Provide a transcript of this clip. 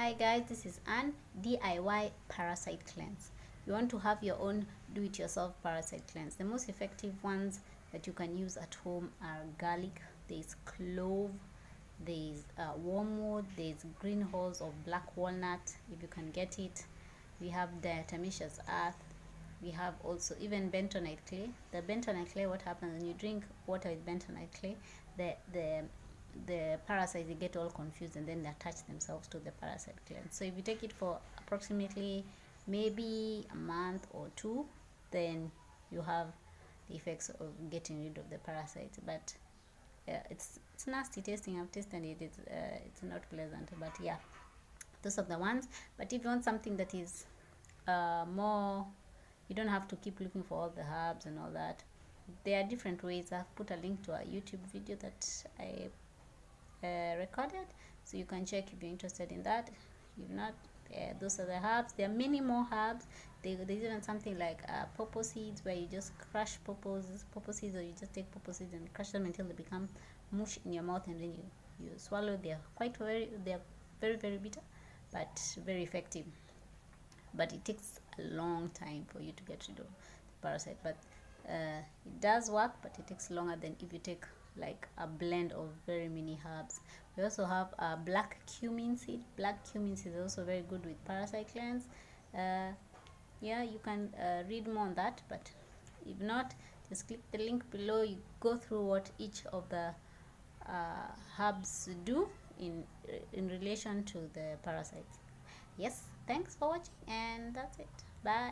Hi guys, this is Anne, DIY Parasite Cleanse. You want to have your own do-it-yourself Parasite Cleanse. The most effective ones that you can use at home are garlic, there's clove, there's wormwood, there's green hulls of black walnut if you can get it. We have diatomaceous earth. We have also even bentonite clay. The bentonite clay, what happens when you drink water with bentonite clay, the parasites, they get all confused and then they attach themselves to the parasite cleanse. So if you take it for approximately maybe a month or two, then you have the effects of getting rid of the parasites. But it's nasty tasting. I've tasted it. It's not pleasant, but yeah, those are the ones. But if you want something that is more, you don't have to keep looking for all the herbs and all that. There are different ways. I've put a link to a YouTube video that I recorded, so you can check if you're interested in that. If not, those are the herbs. There are many more herbs. There's even something like pawpaw seeds, where you just crush pawpaw seeds, or you just take pawpaw seeds and crush them until they become mush in your mouth, and then you swallow. They're very bitter, but very effective. But it takes a long time for you to get rid of the parasite. But it does work, but it takes longer than if you take like a blend of very many herbs. We also have black cumin seed. Black cumin seed is also very good with parasite cleanse. Yeah, you can read more on that, but if not, just click the link below. You go through what each of the herbs do in relation to the parasites. Yes, thanks for watching, and that's it. Bye.